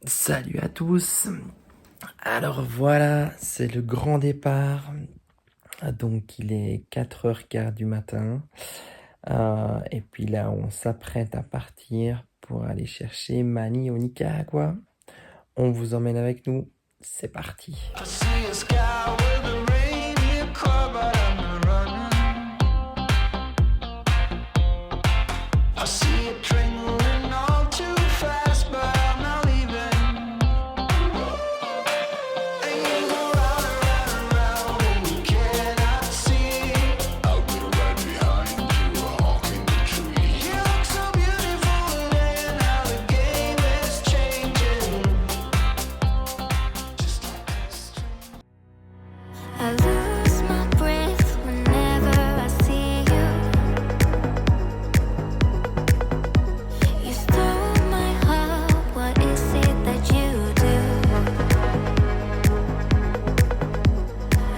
Salut à tous. Alors voilà, c'est le grand départ. Donc il est 4h15 du matin. Et puis là, on s'apprête à partir pour aller chercher Manny au Nicaragua. On vous emmène avec nous. C'est parti. I lose my breath whenever I see you. You stole my heart, what is it that you do?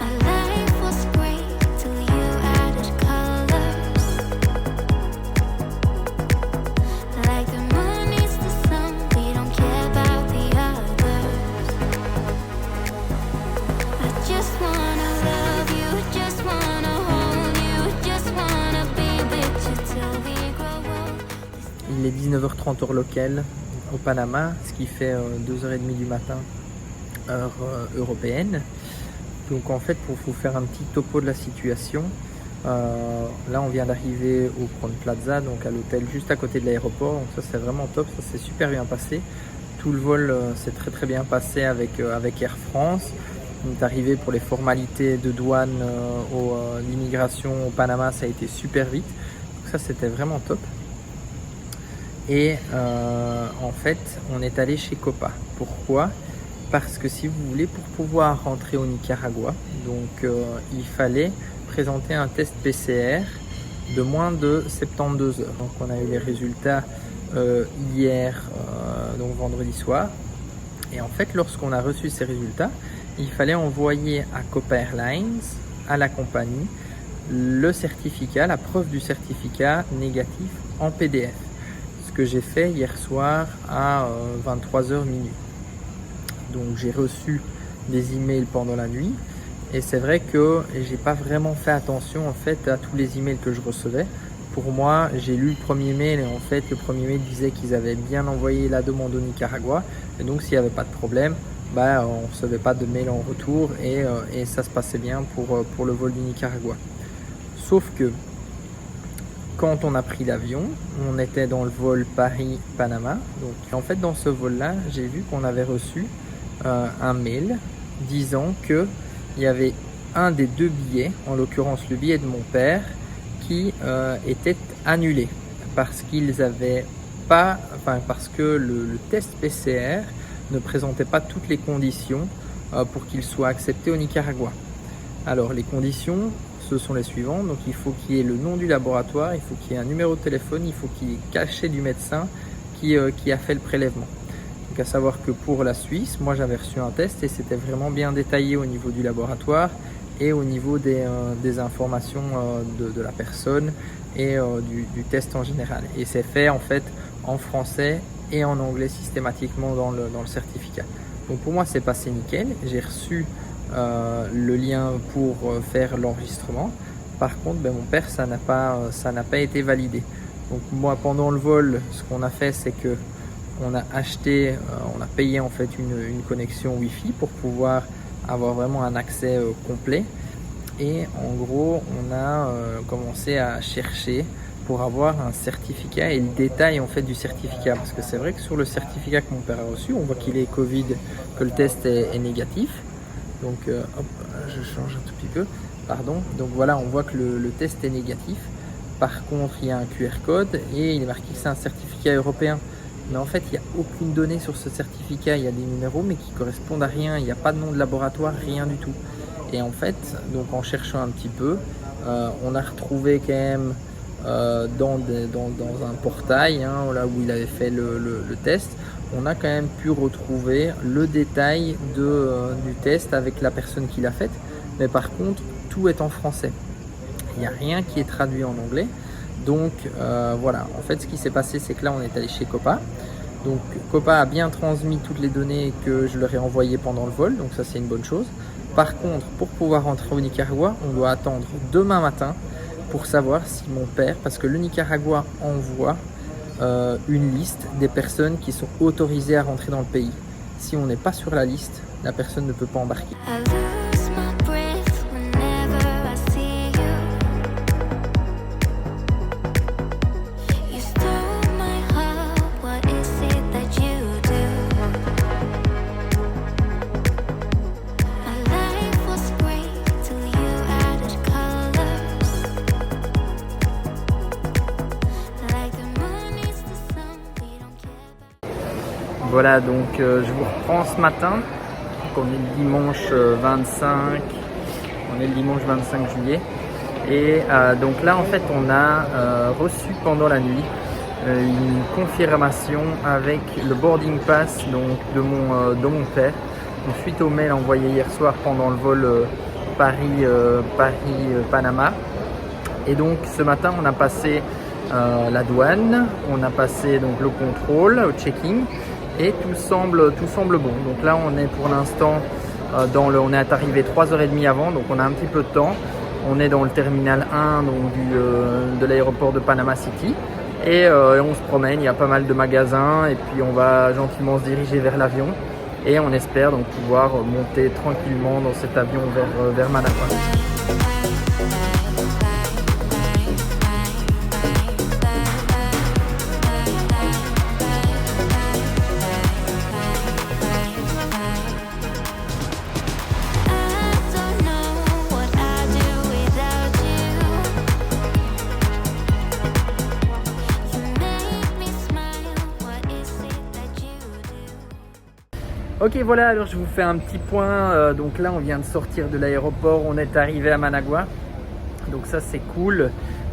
My life was great till you added colors. Like the moon needs the sun, we don't care about the others. I just wanna love you, just wanna hold you, just wanna be with you till we grow old. Il est 19h30 heure locale au Panama, ce qui fait 2h30 du matin, heure européenne. Donc en fait, pour vous faire un petit topo de la situation, là on vient d'arriver au Crowne Plaza, donc à l'hôtel juste à côté de l'aéroport. Donc ça c'est vraiment top, ça s'est super bien passé. Tout le vol s'est très bien passé avec Air France. On est arrivé pour les formalités de douane, l'immigration au Panama, ça a été super vite. Donc ça c'était vraiment top. Et en fait, on est allé chez Copa. Pourquoi? Parce que si vous voulez, pour pouvoir rentrer au Nicaragua, donc il fallait présenter un test PCR de moins de 72 heures. Donc on a eu les résultats hier, donc vendredi soir. Et en fait, lorsqu'on a reçu ces résultats, il fallait envoyer à Copa Airlines, à la compagnie, le certificat, la preuve du certificat négatif en PDF. Ce que j'ai fait hier soir à 23h minuit. Donc j'ai reçu des emails pendant la nuit et c'est vrai que j'ai pas vraiment fait attention en fait à tous les emails que je recevais. Pour moi, j'ai lu le premier mail et en fait le premier mail disait qu'ils avaient bien envoyé la demande au Nicaragua et donc s'il n'y avait pas de problème, on ne recevait pas de mail en retour et ça se passait bien pour le vol du Nicaragua. Sauf que quand on a pris l'avion, on était dans le vol Paris-Panama. Donc en fait dans ce vol-là, j'ai vu qu'on avait reçu un mail disant que il y avait un des deux billets, en l'occurrence le billet de mon père, qui était annulé parce qu'ils avaient pas, parce que le test PCR ne présentait pas toutes les conditions pour qu'il soit accepté au Nicaragua. Alors les conditions, ce sont les suivantes. Donc il faut qu'il y ait le nom du laboratoire, il faut qu'il y ait un numéro de téléphone, il faut qu'il y ait cachet du médecin qui a fait le prélèvement. Donc à savoir que pour la Suisse, moi j'avais reçu un test et c'était vraiment bien détaillé au niveau du laboratoire et au niveau des informations de la personne et du test en général. Et c'est fait en fait en français et en anglais systématiquement dans le certificat. Donc pour moi c'est passé nickel, j'ai reçu le lien pour faire l'enregistrement. Par contre, mon père, ça n'a pas été validé. Donc moi, pendant le vol, ce qu'on a fait, c'est que on a payé en fait une connexion Wi-Fi pour pouvoir avoir vraiment un accès complet. Et en gros, on a commencé à chercher pour avoir un certificat et le détail en fait du certificat. Parce que c'est vrai que sur le certificat que mon père a reçu, on voit qu'il est Covid, que le test est négatif. Donc hop, je change un tout petit peu, pardon. Donc voilà, on voit que le test est négatif. Par contre, il y a un QR code et il est marqué que c'est un certificat européen. Mais en fait, il n'y a aucune donnée sur ce certificat. Il y a des numéros, mais qui correspondent à rien. Il n'y a pas de nom de laboratoire, rien du tout. Et en fait, donc en cherchant un petit peu, on a retrouvé quand même dans un portail, là où il avait fait le test, on a quand même pu retrouver le détail du test avec la personne qui l'a fait. Mais par contre, tout est en français. Il n'y a rien qui est traduit en anglais. Donc voilà, en fait ce qui s'est passé, c'est que là on est allé chez Copa. Donc Copa a bien transmis toutes les données que je leur ai envoyées pendant le vol, donc ça c'est une bonne chose. Par contre, pour pouvoir rentrer au Nicaragua, on doit attendre demain matin pour savoir si mon père, parce que le Nicaragua envoie une liste des personnes qui sont autorisées à rentrer dans le pays. Si on n'est pas sur la liste, la personne ne peut pas embarquer. I lose my breath whenever I see you. You stole my heart, what is it that you do? My life was great till you added colors. Like the moon is the sun, we don't care about. Voilà, donc je vous reprends ce matin. Donc on est le dimanche 25, on est le dimanche 25 juillet. Et donc là, en fait, on a reçu pendant la nuit une confirmation avec le boarding pass donc, de mon père. Donc, suite au mail envoyé hier soir pendant le vol Paris-Panama. Et donc ce matin, on a passé la douane, on a passé donc, le contrôle au checking. Et tout semble bon. Donc là, on est pour l'instant on est arrivé 3h30 avant, donc on a un petit peu de temps. On est dans le terminal 1 donc de l'aéroport de Panama City et on se promène. Il y a pas mal de magasins et puis on va gentiment se diriger vers l'avion et on espère donc pouvoir monter tranquillement dans cet avion vers Managua. Ok, voilà, alors je vous fais un petit point. Donc là, on vient de sortir de l'aéroport, on est arrivé à Managua. Donc ça, c'est cool.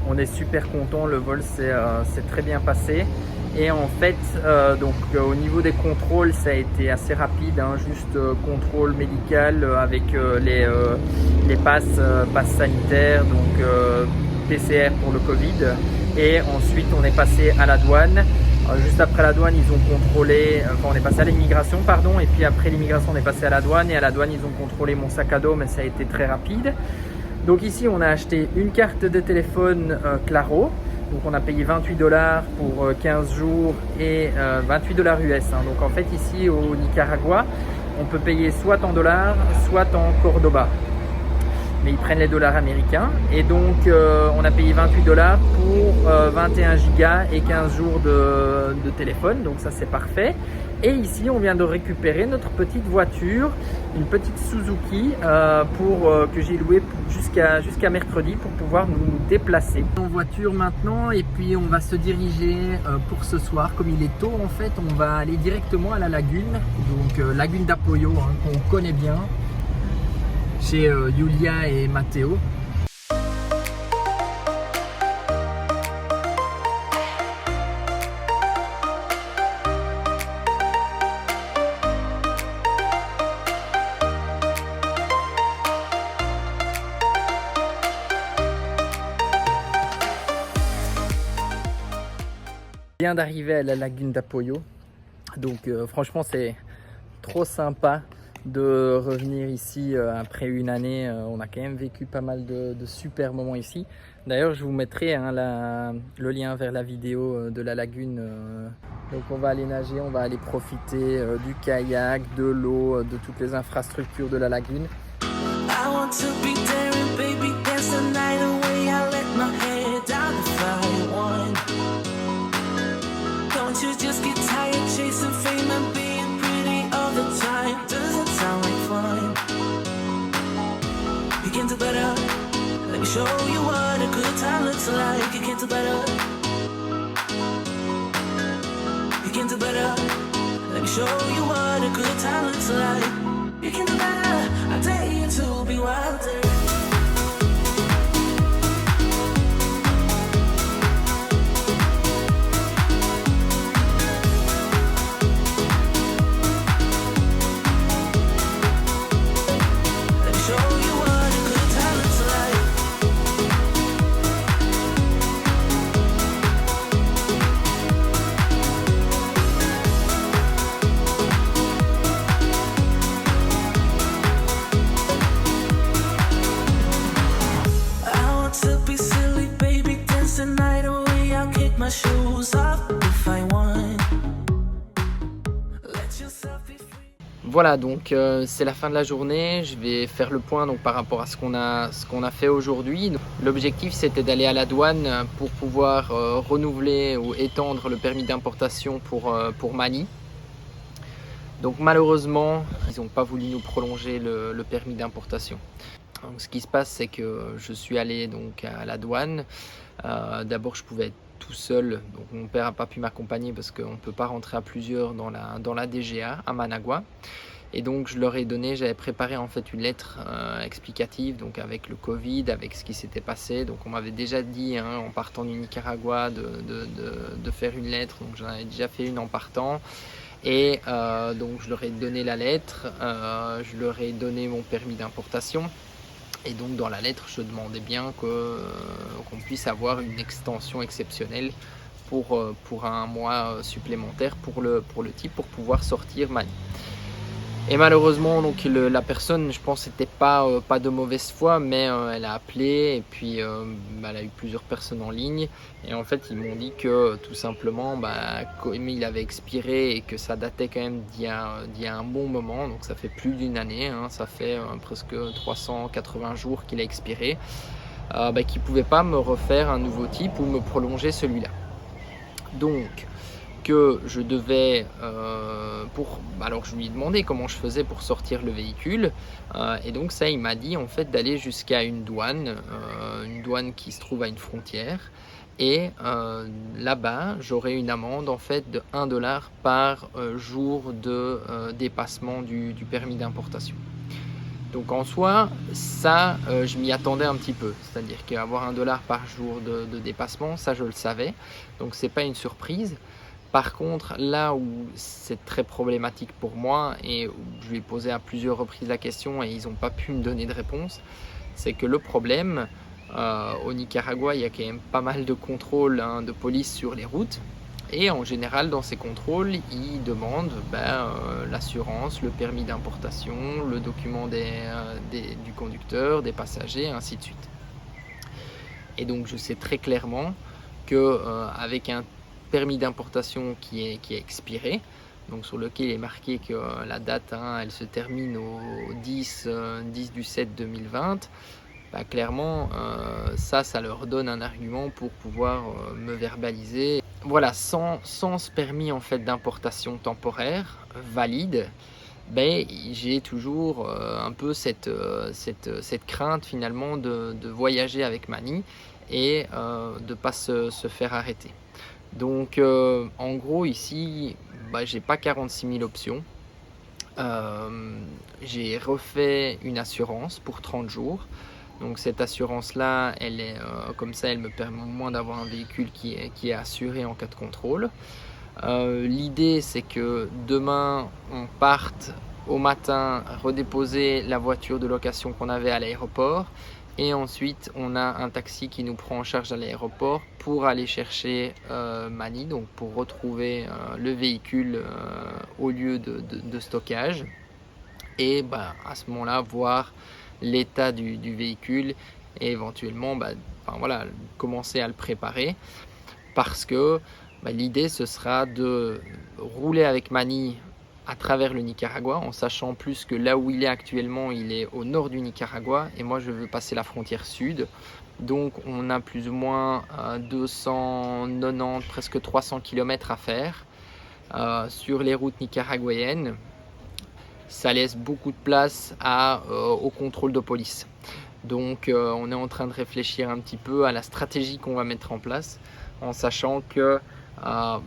On est super content. Le vol s'est très bien passé. Et en fait, au niveau des contrôles, ça a été assez rapide. Hein, juste contrôle médical avec les passes sanitaires, donc PCR pour le Covid. Et ensuite, on est passé à la douane. Juste après la douane, ils ont contrôlé, on est passé à l'immigration, pardon, et puis après l'immigration, on est passé à la douane, et à la douane, ils ont contrôlé mon sac à dos, mais ça a été très rapide. Donc ici, on a acheté une carte de téléphone Claro, donc on a payé 28$ pour 15 jours et 28$ US. Hein. Donc en fait, ici au Nicaragua, on peut payer soit en dollars, soit en Cordoba. Mais ils prennent les dollars américains et donc on a payé 28$ pour 21 gigas et 15 jours de téléphone, donc ça c'est parfait. Et ici on vient de récupérer notre petite voiture, une petite Suzuki que j'ai louée jusqu'à mercredi pour pouvoir nous déplacer. En voiture maintenant et puis on va se diriger pour ce soir, comme il est tôt en fait, on va aller directement à la lagune, donc lagune d'Apoyo hein, qu'on connaît bien. Chez Yulia et Matteo. Je viens d'arriver à la lagune d'Apoyo. Donc franchement c'est trop sympa de revenir ici après une année. On a quand même vécu pas mal de super moments ici. D'ailleurs je vous mettrai hein, le lien vers la vidéo de la lagune. Donc on va aller nager, on va aller profiter du kayak, de l'eau, de toutes les infrastructures de la lagune. You can do better. Let me show you what a good time looks like. You can do better. You can do better. Let me show you what a good time looks like. You can do better. I dare you to be wilder. Voilà, donc c'est la fin de la journée. Je vais faire le point donc, par rapport à ce qu'on a fait aujourd'hui. L'objectif, c'était d'aller à la douane pour pouvoir renouveler ou étendre le permis d'importation pour Mani. Donc malheureusement, ils n'ont pas voulu nous prolonger le permis d'importation. Donc, ce qui se passe, c'est que je suis allé donc, à la douane. D'abord, je pouvais être tout seul. Donc, mon père n'a pas pu m'accompagner parce qu'on ne peut pas rentrer à plusieurs dans la DGA à Managua. Et donc, je leur ai donné, j'avais préparé en fait une lettre explicative, donc avec le Covid, avec ce qui s'était passé. Donc, on m'avait déjà dit, en partant du Nicaragua, de faire une lettre. Donc, j'en avais déjà fait une en partant. Et donc, je leur ai donné la lettre, je leur ai donné mon permis d'importation. Et donc dans la lettre, je demandais bien qu'on puisse avoir une extension exceptionnelle pour un mois supplémentaire pour le type pour pouvoir sortir Mani. Et malheureusement, donc la personne, je pense, n'était pas de mauvaise foi, mais elle a appelé et puis elle a eu plusieurs personnes en ligne. Et en fait, ils m'ont dit que tout simplement, comme il avait expiré et que ça datait quand même d'il y a un bon moment, donc ça fait plus d'une année, ça fait presque 380 jours qu'il a expiré, qu'il ne pouvait pas me refaire un nouveau type ou me prolonger celui-là. Donc, que je devais alors je lui ai demandé comment je faisais pour sortir le véhicule et donc ça il m'a dit en fait d'aller jusqu'à une douane qui se trouve à une frontière et là-bas j'aurai une amende en fait de $1 par jour de dépassement du permis d'importation. Donc en soi, ça, je m'y attendais un petit peu. C'est-à-dire qu'avoir $1 par jour de dépassement, ça je le savais. Donc c'est pas une surprise. Par contre, là où c'est très problématique pour moi et où je lui ai posé à plusieurs reprises la question et ils n'ont pas pu me donner de réponse, c'est que le problème, au Nicaragua, il y a quand même pas mal de contrôles de police sur les routes. Et en général, dans ces contrôles, ils demandent l'assurance, le permis d'importation, le document du conducteur, des passagers, ainsi de suite. Et donc, je sais très clairement qu'avec un permis d'importation qui est expiré, donc sur lequel il est marqué que la date elle se termine au 10 du 7 2020, clairement ça leur donne un argument pour pouvoir me verbaliser. Voilà, sans ce permis en fait d'importation temporaire valide, j'ai toujours un peu cette crainte finalement de voyager avec Mani et de ne pas se faire arrêter. Donc en gros ici, j'ai pas 46 000 options. J'ai refait une assurance pour 30 jours. Donc cette assurance là, elle est comme ça, elle me permet au moins d'avoir un véhicule qui est assuré en cas de contrôle. L'idée c'est que demain on parte au matin redéposer la voiture de location qu'on avait à l'aéroport. Et ensuite, on a un taxi qui nous prend en charge à l'aéroport pour aller chercher Mani, donc pour retrouver le véhicule au lieu de stockage. Et à ce moment-là, voir l'état du véhicule et éventuellement commencer à le préparer. Parce que l'idée, ce sera de rouler avec Mani à travers le Nicaragua, en sachant plus que là où il est actuellement, il est au nord du Nicaragua et moi je veux passer la frontière sud. Donc on a plus ou moins 290, presque 300 km à faire sur les routes nicaraguayennes. Ça laisse beaucoup de place au contrôle de police. Donc on est en train de réfléchir un petit peu à la stratégie qu'on va mettre en place, en sachant que on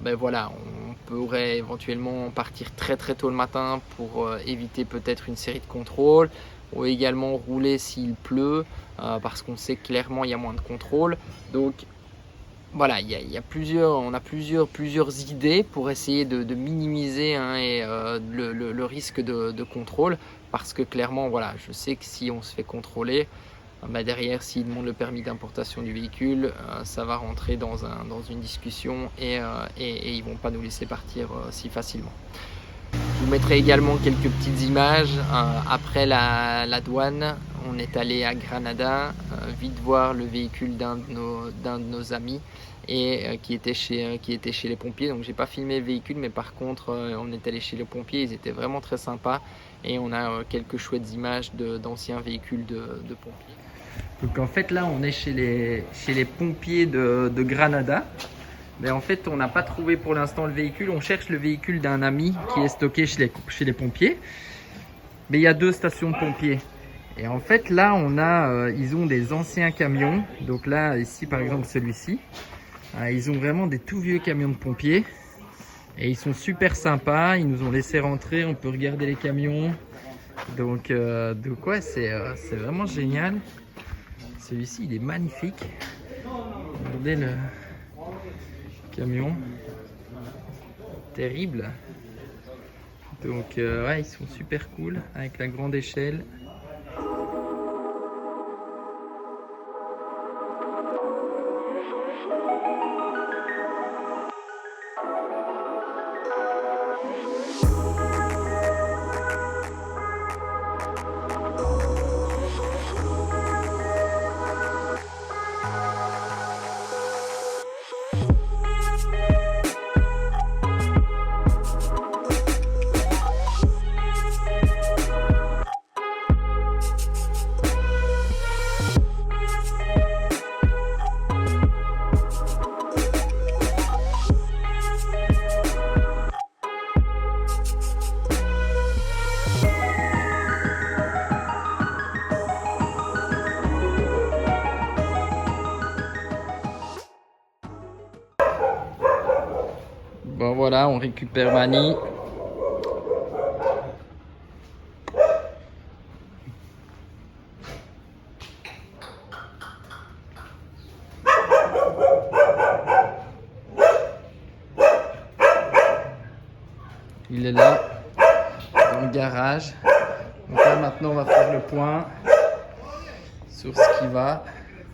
pourrait éventuellement partir très très tôt le matin pour éviter peut-être une série de contrôles, ou également rouler s'il pleut parce qu'on sait clairement il y a moins de contrôles. Donc voilà, on a plusieurs idées pour essayer de minimiser le risque de contrôle, parce que clairement je sais que si on se fait contrôler, derrière, s'ils demandent le permis d'importation du véhicule, ça va rentrer dans une discussion et ils ne vont pas nous laisser partir si facilement. Je vous mettrai également quelques petites images. Après la douane, on est allé à Granada, vite voir le véhicule d'un de nos amis et qui était chez les pompiers. Donc j'ai pas filmé le véhicule, mais par contre on est allé chez les pompiers, ils étaient vraiment très sympas et on a quelques chouettes images d'anciens véhicules de pompiers. Donc en fait là on est chez les pompiers de Granada. Mais en fait on n'a pas trouvé pour l'instant le véhicule, on cherche le véhicule d'un ami qui est stocké chez les pompiers. Mais il y a 2 stations de pompiers. Et en fait là on a, ils ont des anciens camions. Donc là ici par exemple celui-ci. Ils ont vraiment des tout vieux camions de pompiers. Et ils sont super sympas, ils nous ont laissé rentrer, on peut regarder les camions. Donc ouais c'est vraiment génial. Celui-ci il est magnifique. Regardez le camion. Terrible. Donc ouais ils sont super cool avec la grande échelle. Bon voilà, on récupère Mani. Il est là, dans le garage. Donc là maintenant on va faire le point sur ce qui va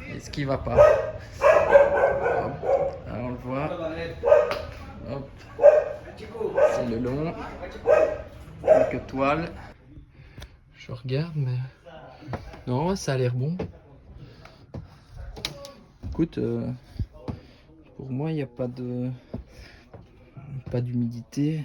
et ce qui va pas. Hop. Alors on le voit. Hop. C'est le long. Quelques toiles. Je regarde mais... Non, ça a l'air bon. Écoute, pour moi il n'y a pas d'humidité.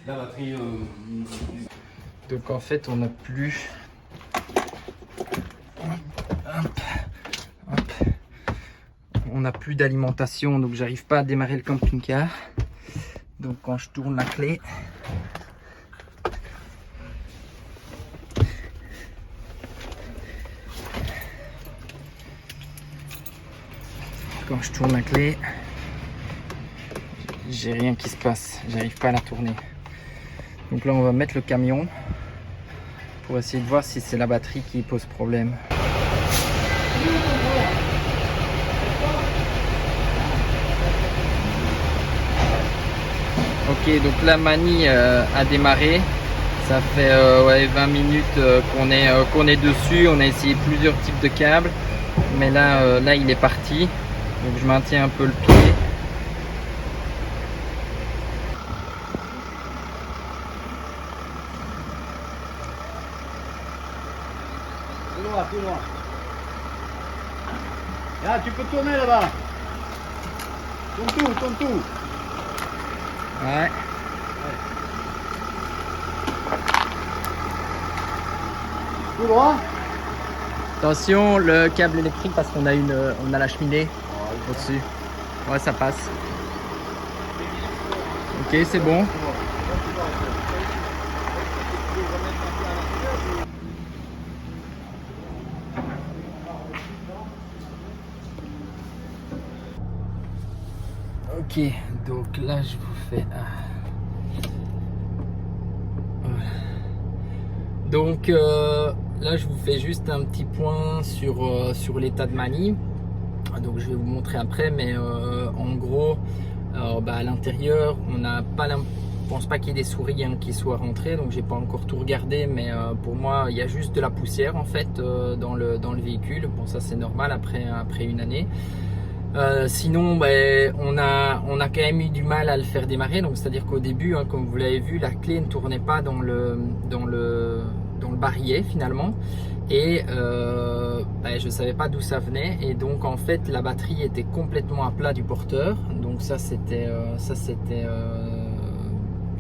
La batterie. Donc en fait on n'a plus. On n'a plus d'alimentation, donc j'arrive pas à démarrer le camping-car. Donc quand je tourne la clé, j'ai rien qui se passe, j'arrive pas à la tourner. Donc là on va mettre le camion pour essayer de voir si c'est la batterie qui pose problème. Ok, donc la Mani a démarré. Ça fait ouais, 20 minutes qu'on est dessus. On a essayé plusieurs types de câbles, mais là il est parti. Donc je maintiens un peu le pied. Plus loin. Là, tu peux tourner là-bas. Tourne tout. Ouais. Tout droit. Attention, le câble électrique parce qu'on a la cheminée au-dessus. Ouais, ça passe. Ok, c'est bon. Ok, donc là je vous fais donc là je vous fais juste un petit point sur l'état de Mani. donc je vais vous montrer après, mais en gros à l'intérieur on n'a pas je pense pas qu'il y ait des souris qui soient rentrées, donc j'ai pas encore tout regardé, mais pour moi il y a juste de la poussière en fait dans le véhicule. Bon, ça c'est normal après une année. Sinon on a quand même eu du mal à le faire démarrer, donc c'est à dire qu'au début comme vous l'avez vu, la clé ne tournait pas dans le barillet finalement, et je savais pas d'où ça venait, et donc en fait la batterie était complètement à plat du porteur, donc ça c'était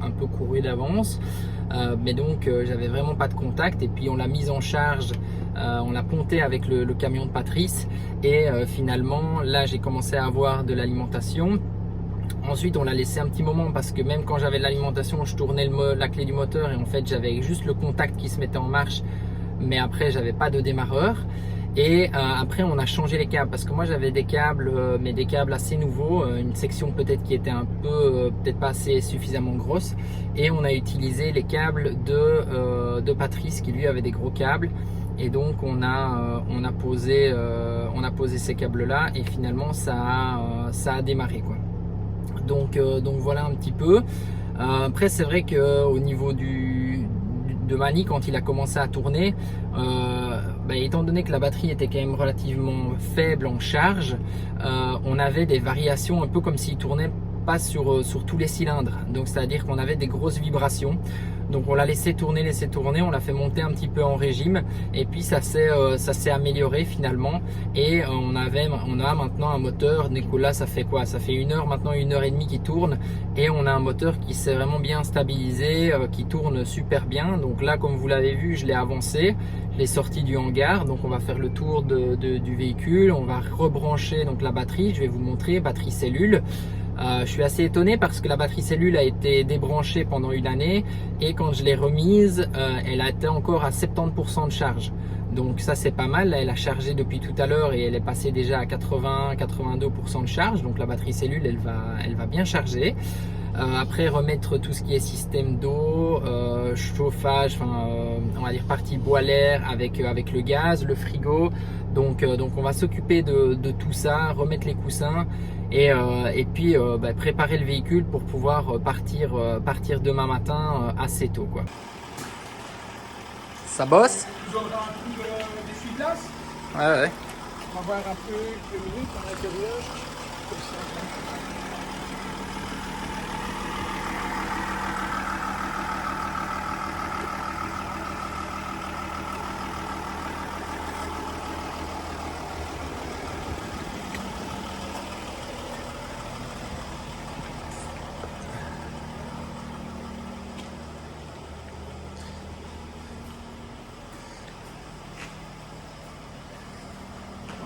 un peu couru d'avance, mais donc j'avais vraiment pas de contact, et puis on l'a mise en charge, on l'a pontée avec le camion de Patrice, et finalement là j'ai commencé à avoir de l'alimentation. Ensuite on l'a laissé un petit moment, parce que même quand j'avais de l'alimentation je tournais la clé du moteur, et en fait j'avais juste le contact qui se mettait en marche, mais après j'avais pas de démarreur. Et après on a changé les câbles, parce que moi j'avais des câbles, mais des câbles assez nouveaux, une section peut-être qui était un peu, peut-être pas assez suffisamment grosse, et on a utilisé les câbles de Patrice qui lui avait des gros câbles, et donc on a posé ces câbles là, et finalement ça a démarré quoi. Donc voilà un petit peu. Après c'est vrai que au niveau de Mani, quand il a commencé à tourner, étant donné que la batterie était quand même relativement faible en charge, on avait des variations un peu comme s'il tournait pas sur tous les cylindres, donc c'est à dire qu'on avait des grosses vibrations. Donc on l'a laissé tourner, on l'a fait monter un petit peu en régime, et puis ça s'est amélioré finalement, et on a maintenant un moteur. Nicolas, ça fait quoi? Ça fait 1 heure maintenant, 1h30 qui tourne, et on a un moteur qui s'est vraiment bien stabilisé, qui tourne super bien. Donc là, comme vous l'avez vu, je l'ai avancé, je l'ai sorti du hangar, donc on va faire le tour du véhicule, on va rebrancher donc la batterie. Je vais vous montrer, batterie cellule. Je suis assez étonné parce que la batterie cellule a été débranchée pendant 1 année, et quand je l'ai remise, elle a été encore à 70% de charge. Donc ça c'est pas mal. Là, elle a chargé depuis tout à l'heure, et elle est passée déjà à 80-82% de charge. Donc la batterie cellule elle va bien charger. Après, remettre tout ce qui est système d'eau, chauffage, on va dire partie boiler avec le gaz, le frigo. Donc on va s'occuper de tout ça, remettre les coussins, et puis préparer le véhicule pour pouvoir partir demain matin assez tôt quoi. Ça bosse? Vous aurez un coup d'essuie-glace. Ouais. On va voir un peu de minutes à l'intérieur. Comme ça.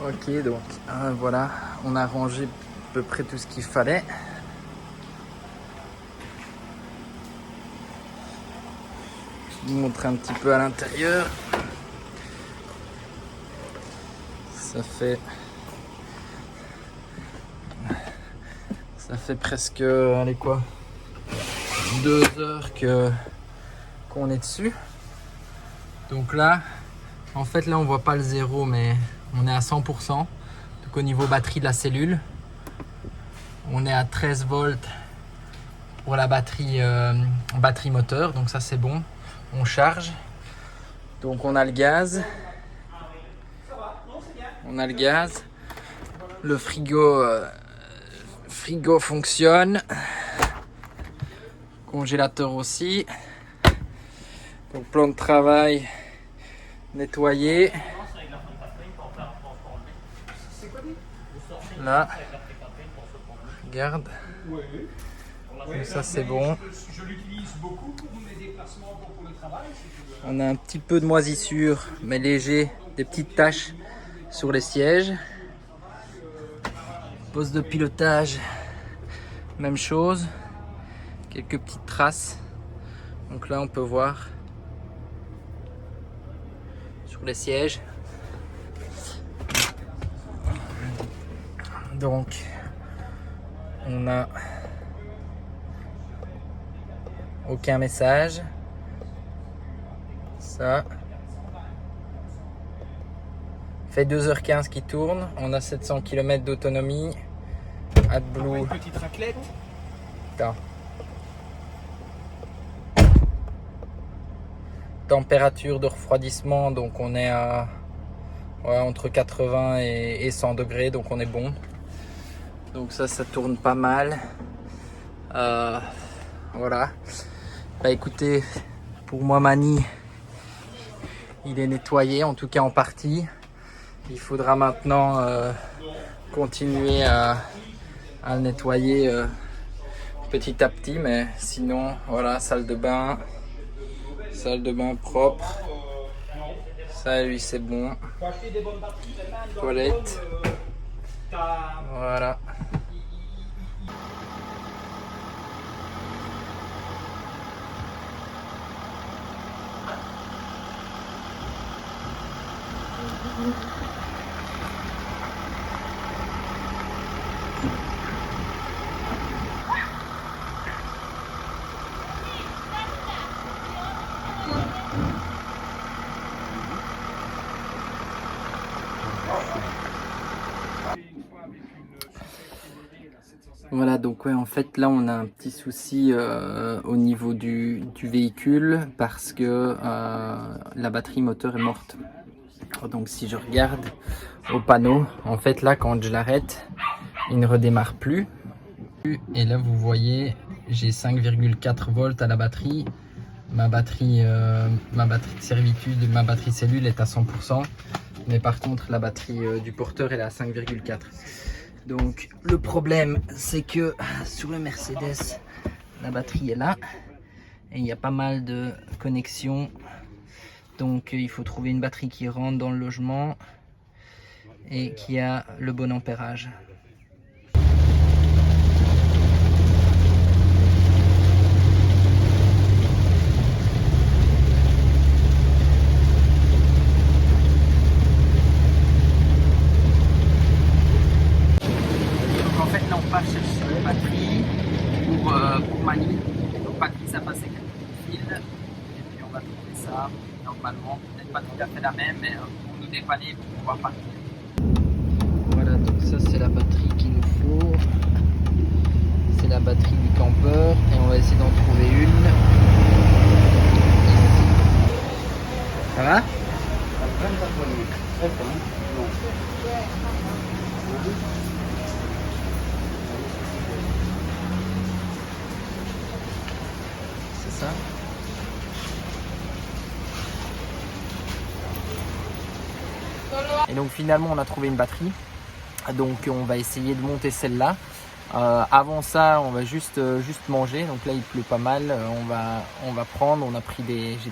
Ok, donc voilà, on a rangé à peu près tout ce qu'il fallait. Je vous montre un petit peu à l'intérieur. Ça fait presque, allez quoi, 2 heures qu'on est dessus. Donc là, en fait là on voit pas le 0, mais on est à 100%. Donc au niveau batterie de la cellule, on est à 13 volts pour la batterie moteur, donc ça c'est bon. On charge. Donc on a le gaz. Le frigo fonctionne. Congélateur aussi. Donc plan de travail nettoyé. Là, regarde. Donc ça c'est bon. Je l'utilise beaucoup pour mes déplacements pour le travail. On a un petit peu de moisissure, mais léger, des petites taches sur les sièges. Poste de pilotage, même chose. Quelques petites traces. Donc là on peut voir sur les sièges. Donc on a aucun message. Fait 2h15 qui tourne, on a 700 km d'autonomie. AdBlue. Une petite raclette. Attends. Température de refroidissement, donc on est à entre 80 et 100 degrés, donc on est bon. Donc ça tourne pas mal. Voilà. Bah écoutez, pour moi Mani, il est nettoyé, en tout cas en partie. Il faudra maintenant continuer à le nettoyer petit à petit, mais sinon voilà, salle de bain propre, ça lui c'est bon, toilette, voilà. Voilà, donc ouais, en fait là on a un petit souci au niveau du véhicule parce que la batterie moteur est morte. Donc si je regarde au panneau, en fait là quand je l'arrête, il ne redémarre plus. Et là vous voyez, j'ai 5,4 volts à la batterie. Ma batterie de servitude, ma batterie cellule est à 100%. Mais par contre la batterie du porteur elle est à 5,4. Donc le problème c'est que sur le Mercedes la batterie est là et il y a pas mal de connexions, donc il faut trouver une batterie qui rentre dans le logement et qui a le bon ampérage. Pour Mani, donc Patrice a passé quelques coups de fil et puis on va trouver ça normalement, peut-être pas tout à fait la même, mais pour nous dépanner pour pouvoir partir. Voilà, donc ça c'est la batterie qu'il nous faut, c'est la batterie du campeur et on va essayer d'en trouver une. Ça va? Ça. Et donc finalement on a trouvé une batterie, donc on va essayer de monter celle-là. Avant ça on va juste manger, donc là il pleut pas mal, on va prendre, j'ai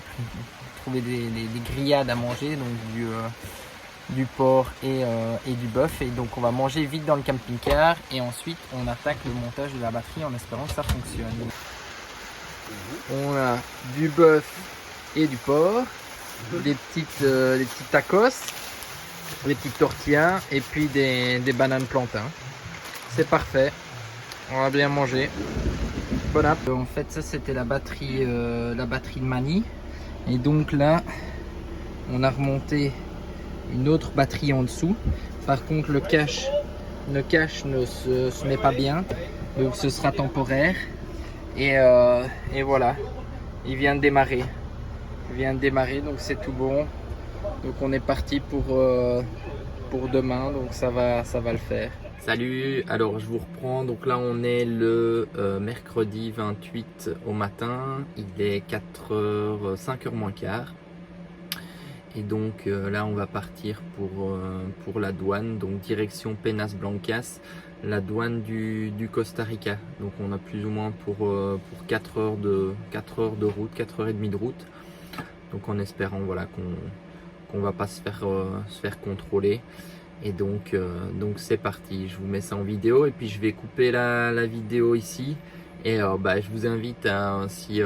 trouvé des grillades à manger, donc du porc et du bœuf, et donc on va manger vite dans le camping-car et ensuite on attaque le montage de la batterie en espérant que ça fonctionne. On a du bœuf et du porc, des petites tacos, des petites tortillas et puis des bananes plantains. C'est parfait, on va bien manger. Voilà. En fait ça c'était la batterie de Mani, et donc là on a remonté une autre batterie en dessous. Par contre le cache ne se met pas bien, donc ce sera temporaire. Et voilà, il vient de démarrer. Donc c'est tout bon. Donc on est parti pour demain, donc ça va le faire. Salut, alors je vous reprends. Donc là on est le mercredi 28 au matin. Il est 5h moins quart. Et donc là on va partir pour la douane, donc direction Penas Blancas, la douane du Costa Rica. Donc on a plus ou moins pour 4 heures de route, 4h30 de route. Donc en espérant voilà qu'on va pas se faire contrôler. Et donc c'est parti, je vous mets ça en vidéo et puis je vais couper la vidéo ici. Et je vous invite à, si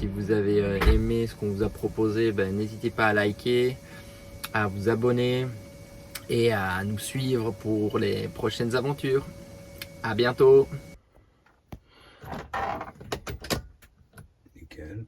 vous avez aimé ce qu'on vous a proposé, n'hésitez pas à liker, à vous abonner et à nous suivre pour les prochaines aventures. À bientôt. Nickel.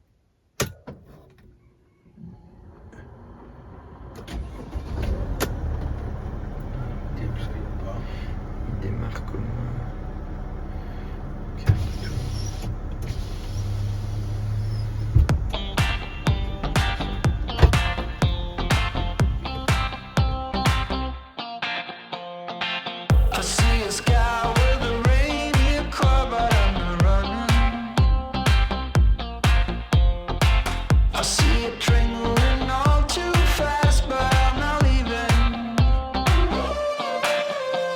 I see it trailing all too fast, but I'm not leaving.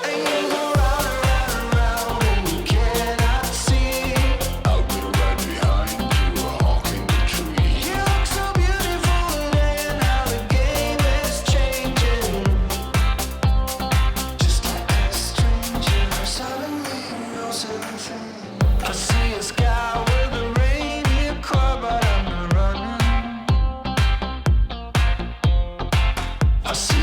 And you go round and round and round, and you cannot see. I will right behind you, a hawk in the tree. You look so beautiful today, and how the game is changing. Just like a stranger, suddenly you know something. I see a sky with a reindeer car, but I'm not running. I see